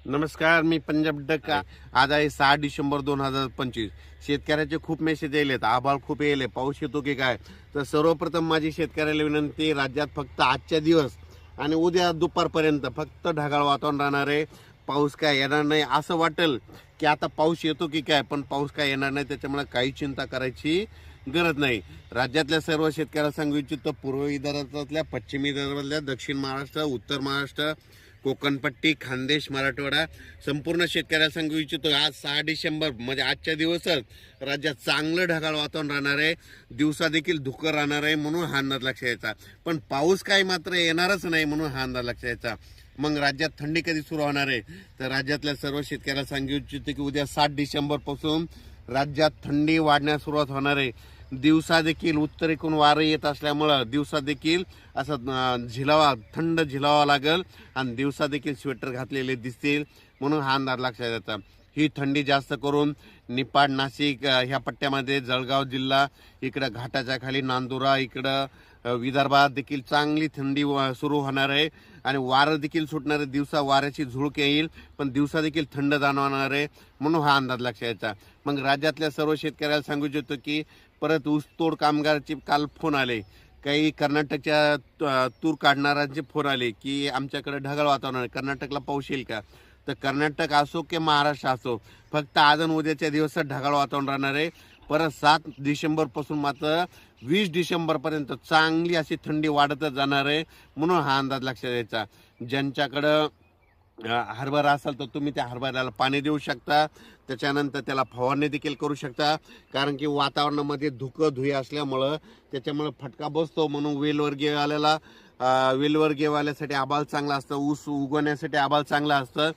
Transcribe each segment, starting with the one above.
नमस्कार, मी पंजाब डक आहे. आज आहे 6 डिसेंबर 2025. शेतकऱ्याचे खूप मेसेज येलेत, आभाळ खूप येले, पाऊस येतो की काय. तर सर्वप्रथम माझी शेतकऱ्याला विनंती, राज्यात फक्त आजच्या दिवस आणि उद्या दुपारपर्यंत फक्त ढगाळ वातावरण राहणार आहे. पाऊस काय येणार नाही. असं वाटेल की आता पाऊस येतो की काय, पण पाऊस काय येणार नाही. त्याच्यामुळे काही चिंता करायची गरज नाही. राज्यातल्या सर्व शेतकऱ्याला सांगू इच्छितो, पूर्व विदर्भातल्या, पश्चिम विदर्भातल्या, दक्षिण महाराष्ट्र, उत्तर महाराष्ट्र, कोकणपट्टी, खानदेश, मराठवाडा संपूर्ण शेतकऱ्याला सांगू इच्छितो, आज 6 डिसेंबर म्हणजे आजच्या दिवसच राज्यात चांगलं ढगाळ वातावरण राहणार आहे. दिवसा देखील धुकं राहणार आहे, म्हणून हा अंदाज लक्षात यायचा. पण पाऊस काय मात्र येणारच नाही, म्हणून हा अंदाज लक्षात यायचा. मग राज्यात थंडी कधी सुरू होणार आहे, तर राज्यातल्या सर्व शेतकऱ्याला सांगू इच्छितो की उद्या 7 डिसेंबर पासून राज्यात थंडी वाढण्यास सुरुवात होणार आहे. दिवसा देखील उत्तरेकडून वारं येत असल्यामुळं दिवसा देखील असं थंड झिलावा लागेल आणि दिवसा देखील स्वेटर घातलेले दिसतील, म्हणून हा अंदाज लक्षात येतो. ही थंडी जास्त करून निपाड, नाशिक ह्या पट्ट्यामध्ये, जळगाव जिल्हा, इकडं घाटाच्या खाली नांदुरा, इकडं विदर्भात देखील चांगली थंडी सुरू होणार आहे आणि वारं देखील सुटणार आहे. दिवसा वाऱ्याची झुळूक येईल, पण दिवसा देखील थंड जाणवणार आहे, म्हणून हा अंदाज लक्षात यायचा. मग राज्यातल्या सर्व शेतकऱ्याला सांगू इच्छितो की परत ऊसतोड कामगारचे काल फोन आले, काही कर्नाटकच्या तूर काढणाऱ्यांचे फोन आले की आमच्याकडे ढगाळ वातावरण आहे, कर्नाटकला पाऊस येईल का. तर कर्नाटक असो की महाराष्ट्र असो, फक्त आज आणि उद्याच्या दिवसात ढगाळ वातावरण राहणार आहे. परत 7 डिसेंबर पासून मात्र 20 डिसेंबरपर्यंत चांगली अशी थंडी वाढतच जाणार आहे, म्हणून हा अंदाज लक्षात द्यायचा. ज्यांच्याकडं हरभरा असेल तर तुम्ही त्या हरभऱ्याला पाणी देऊ शकता, त्याच्यानंतर त्याला फवारणी देखील करू शकता. कारण की वातावरणामध्ये धुई असल्यामुळं त्याच्यामुळं फटका बसतो, म्हणून वेलवर्गीयवाल्यासाठी आबाळ चांगला असतं, ऊस उगवण्यासाठी आबाळ चांगला असतं.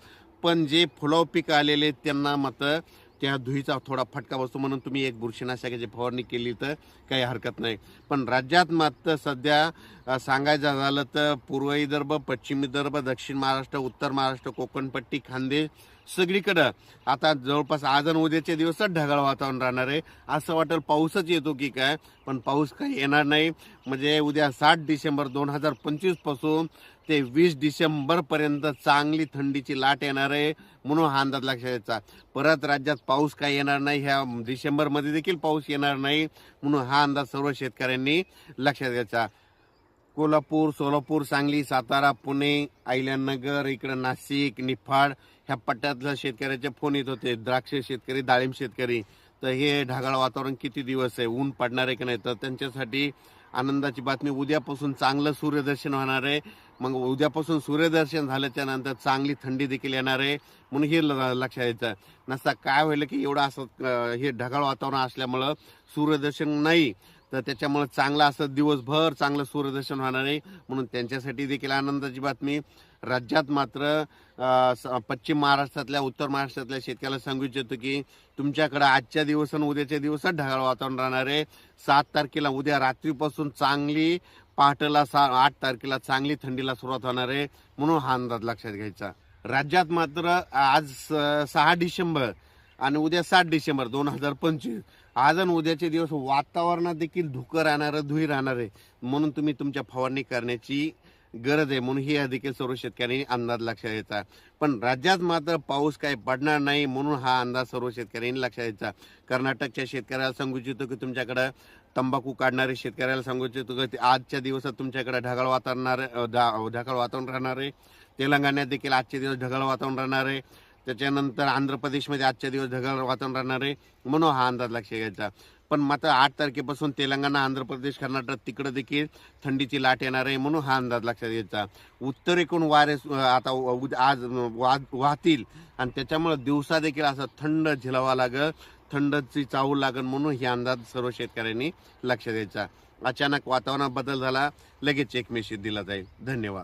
पण जे फुलाव पीक आलेले त्यांना मात्र त्या धुईचा थोडा फटका बसतो, म्हणून तुम्ही एक बुरशीनाशकाची फवारणी केली तर काही हरकत नाही. पण राज्यात मात्र सध्या सांगायचं झालं तर पूर्व विदर्भ, पश्चिम विदर्भ, दक्षिण महाराष्ट्र, उत्तर महाराष्ट्र, कोकणपट्टी, खानदेश सगळीकडं आता जवळपास आज आणि उद्याच्या दिवसात ढगाळ वातावरण राहणार आहे. असं वाटेल पाऊसच येतो की काय, पण पाऊस काही येणार नाही. म्हणजे उद्या 7 डिसेंबर 2025 पासून ते 20 डिसेंबरपर्यंत चांगली थंडीची लाट येणार आहे, म्हणून हा अंदाज लक्षात यायचा. परत राज्यात पाऊस काही येणार नाही, ह्या डिसेंबरमध्ये देखील पाऊस येणार नाही, म्हणून हा अंदाज सर्व शेतकऱ्यांनी लक्षात घ्यायचा. कोल्हापूर, सोलापूर, सांगली, सातारा, पुणे, अहिल्यानगर, इकडं नाशिक, निफाड ह्या पट्ट्यातल्या शेतकऱ्याचे फोन येत होते, द्राक्ष शेतकरी, डाळिंब शेतकरी. तर हे ढगाळ वातावरण किती दिवस आहे, ऊन पडणार आहे की नाही, तर त्यांच्यासाठी आनंदाची बातमी, उद्यापासून चांगलं सूर्यदर्शन होणार आहे. मग उद्यापासून सूर्यदर्शन झाल्याच्या नंतर चांगली थंडी देखील येणार आहे, म्हणून हे लक्षात यायचं. नसता काय होईल की एवढं असं हे ढगाळ वातावरण असल्यामुळं सूर्यदर्शन नाही, तर त्याच्यामुळे चांगलं असं दिवसभर चांगलं सूर्यदर्शन होणार आहे, म्हणून त्यांच्यासाठी देखील आनंदाची बातमी. राज्यात मात्र पश्चिम महाराष्ट्रातल्या, उत्तर महाराष्ट्रातल्या शेतकऱ्याला सांगू इच्छितो की तुमच्याकडे आजच्या दिवस आणि उद्याच्या दिवसात ढगाळ वातावरण राहणार आहे. 7 तारखेला उद्या रात्रीपासून चांगली, पहाटेला 8 तारखेला चांगली थंडीला सुरुवात होणार आहे, म्हणून हा अंदाज लक्षात घ्यायचा. राज्यात मात्र आज 6 डिसेंबर आणि उद्या 7 डिसेंबर 2025, आज आणि उद्याचे दिवस वातावरणात देखील धुकं राहणार, धुई राहणार आहे, म्हणून तुम्ही तुमच्या फवारणी करण्याची गरज आहे, म्हणून ही देखील सर्व शेतकऱ्यांनी अंदाज लक्षात घ्यायचा. पण राज्यात मात्र पाऊस काही पडणार नाही, म्हणून हा अंदाज सर्व शेतकऱ्यांनी लक्षात घ्यायचा. कर्नाटकच्या शेतकऱ्याला सांगू इच्छितो की तुमच्याकडे तंबाखू काढणारे शेतकऱ्याला सांगू इच्छितो की आजच्या दिवसात तुमच्याकडे ढगाळ वातावरण राहणार आहे. तेलंगणात देखील आजचे दिवस ढगाळ वातावरण राहणार आहे. त्याच्यानंतर आंध्र प्रदेशमध्ये आजच्या दिवस ढगाळ वातावरण राहणार आहे, म्हणून हा अंदाज लक्षात घ्यायचा. पण मात्र 8 तारखेपासून तेलंगणा, आंध्र प्रदेश, कर्नाटक तिकडं देखील थंडीची लाट येणार आहे, म्हणून हा अंदाज लक्षात घ्यायचा. उत्तरेकडून वारे आता आज वाहतील आणि त्याच्यामुळे दिवसा देखील असं थंड झिलावा लागेल, थंडची चाहूल लागेल, म्हणून हे अंदाज सर्व शेतकऱ्यांनी लक्षात द्यायचा. अचानक वातावरणात बदल झाला, लगेच एक मेसेज दिला जाईल. धन्यवाद.